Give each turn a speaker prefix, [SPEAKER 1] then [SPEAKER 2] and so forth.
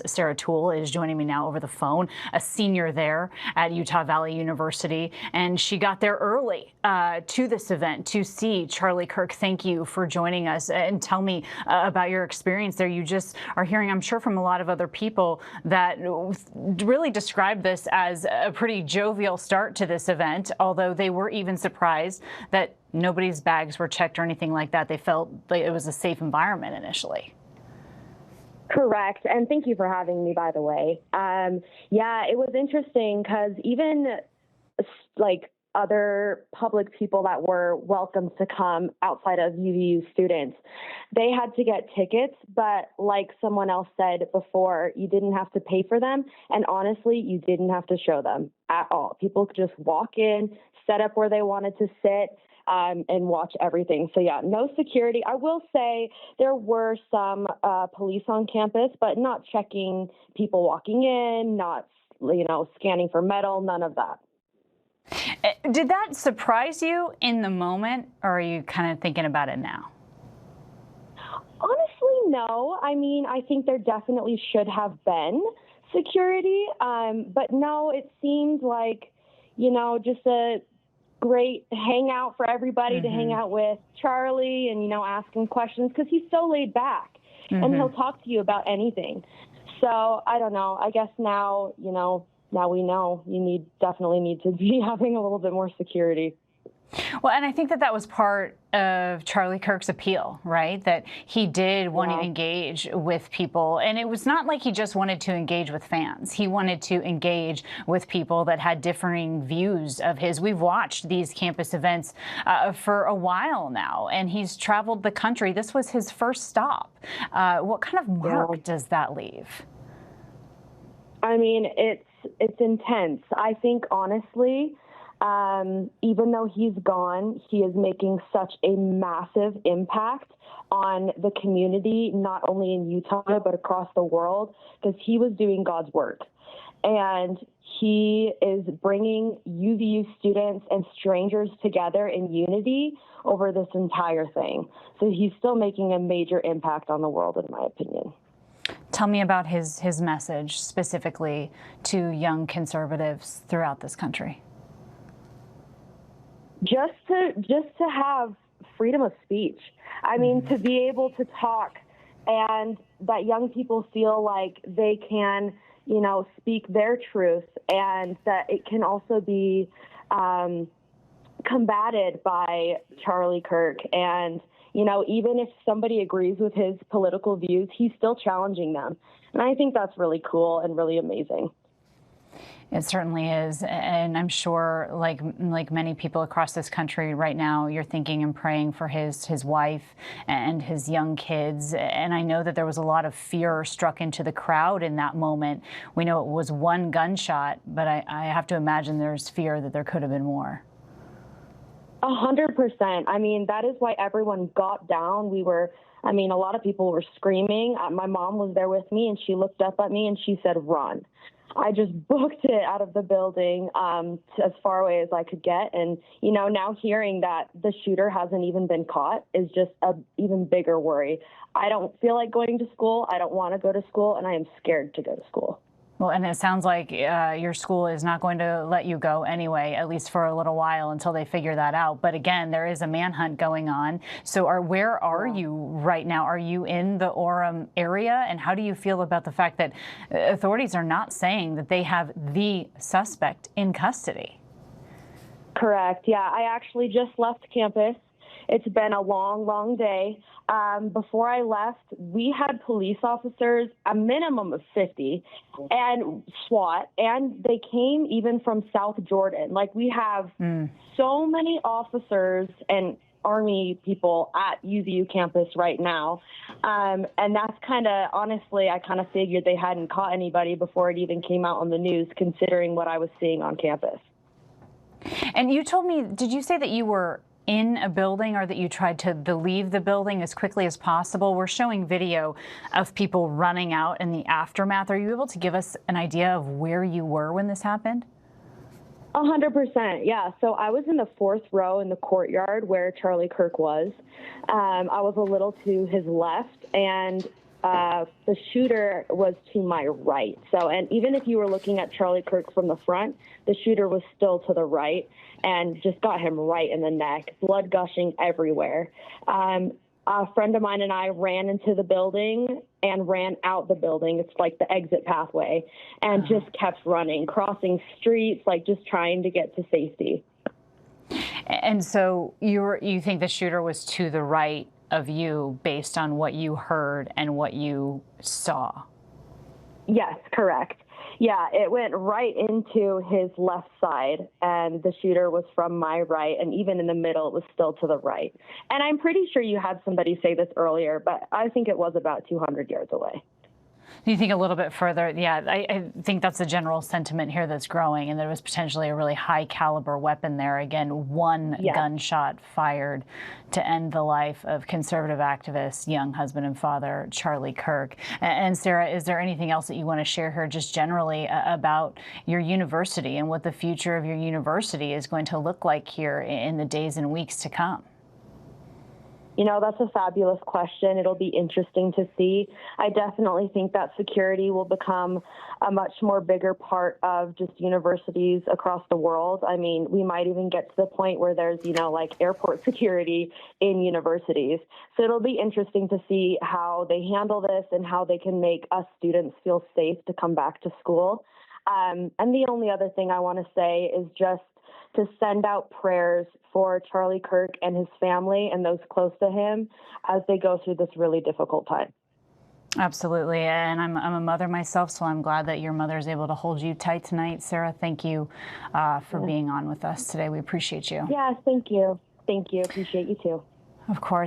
[SPEAKER 1] Sarah Tewell is joining me now over the phone, a senior there at Utah Valley University, and she got there early to this event to see Charlie Kirk. Thank you for joining us, and tell me about your experience there. You just are hearing, I'm sure, from a lot of other people that really describe this as a pretty jovial start to this event, although they were even surprised that nobody's bags were checked or anything like that. They felt like it was a safe environment initially.
[SPEAKER 2] Correct. And thank you for having me, by the way. Yeah, it was interesting because even like other public people that were welcome to come outside of UVU students, they had to get tickets. But like someone else said before, you didn't have to pay for them. And honestly, you didn't have to show them at all. People could just walk in, set up where they wanted to sit, and watch everything. So yeah, no security. I will say there were some police on campus, but not checking people walking in, not, scanning for metal, none of that.
[SPEAKER 1] Did that surprise you in the moment, or are you kind of thinking about it now?
[SPEAKER 2] Honestly, no. I mean, I think there definitely should have been security, but no, it seemed like, just a great hangout for everybody to hang out with Charlie and, ask him questions because he's so laid back and he'll talk to you about anything. So I don't know. I guess now, now we know you definitely need to be having a little bit more security.
[SPEAKER 1] Well, and I think that was part of Charlie Kirk's appeal, right? That he did want to engage with people. And it was not like he just wanted to engage with fans. He wanted to engage with people that had differing views of his. We've watched these campus events for a while now, and he's traveled the country. This was his first stop. What kind of mark does that leave?
[SPEAKER 2] I mean, it's intense. I think, honestly, even though he's gone, he is making such a massive impact on the community, not only in Utah, but across the world, because he was doing God's work. And he is bringing UVU students and strangers together in unity over this entire thing. So he's still making a major impact on the world, in my opinion.
[SPEAKER 1] Tell me about his message specifically to young conservatives throughout this country.
[SPEAKER 2] Just to have freedom of speech. I mean, to be able to talk and that young people feel like they can, speak their truth, and that it can also be combated by Charlie Kirk. And, even if somebody agrees with his political views, he's still challenging them. And I think that's really cool and really amazing.
[SPEAKER 1] It certainly is, and I'm sure, like many people across this country right now, you're thinking and praying for his wife and his young kids. And I know that there was a lot of fear struck into the crowd in that moment. We know it was one gunshot, but I have to imagine there's fear that there could have been more.
[SPEAKER 2] 100%. I mean, that is why everyone got down. A lot of people were screaming. My mom was there with me, and she looked up at me and she said, "Run." I just booked it out of the building as far away as I could get. And, now hearing that the shooter hasn't even been caught is just an even bigger worry. I don't feel like going to school. I don't want to go to school, and I am scared to go to school.
[SPEAKER 1] Well, and it sounds like your school is not going to let you go anyway, at least for a little while until they figure that out. But again, there is a manhunt going on. So where are you right now? Are you in the Orem area? And how do you feel about the fact that authorities are not saying that they have the suspect in custody?
[SPEAKER 2] Correct. Yeah, I actually just left campus. It's been a long, long day. Before I left, we had police officers, a minimum of 50, and SWAT, and they came even from South Jordan. Like, we have so many officers and Army people at UVU campus right now. And that's honestly, I kind of figured they hadn't caught anybody before it even came out on the news, considering what I was seeing on campus.
[SPEAKER 1] And you told me, did you say that you were in a building, or that you tried to leave the building as quickly as possible? We're showing video of people running out in the aftermath. Are you able to give us an idea of where you were when this happened?
[SPEAKER 2] 100%. Yeah. So I was in the fourth row in the courtyard where Charlie Kirk was. I was a little to his left, and the shooter was to my right. So, and even if you were looking at Charlie Kirk from the front, the shooter was still to the right and just got him right in the neck, blood gushing everywhere. A friend of mine and I ran into the building and ran out the building. It's like the exit pathway, and just kept running, crossing streets, like just trying to get to safety.
[SPEAKER 1] And so you think the shooter was to the right of you based on what you heard and what you saw?
[SPEAKER 2] Yes, correct. Yeah, it went right into his left side, and the shooter was from my right, and even in the middle, it was still to the right. And I'm pretty sure you had somebody say this earlier, but I think it was about 200 yards away.
[SPEAKER 1] You think a little bit further, yeah, I think that's the general sentiment here that's growing, and there was potentially a really high caliber weapon there. Again, one gunshot fired to end the life of conservative activist, young husband and father, Charlie Kirk. And Sarah, is there anything else that you want to share here just generally about your university and what the future of your university is going to look like here in the days and weeks to come?
[SPEAKER 2] You know, that's a fabulous question. It'll be interesting to see. I definitely think that security will become a much more bigger part of just universities across the world. I mean, we might even get to the point where there's, you know, like airport security in universities. So it'll be interesting to see how they handle this and how they can make us students feel safe to come back to school. And the only other thing I want to say is just to send out prayers for Charlie Kirk and his family and those close to him as they go through this really difficult time.
[SPEAKER 1] Absolutely. And I'm a mother myself, so I'm glad that your mother is able to hold you tight tonight. Sarah, thank you for being on with us today. We appreciate you.
[SPEAKER 2] Yeah, thank you. Thank you. Appreciate you too.
[SPEAKER 1] Of course.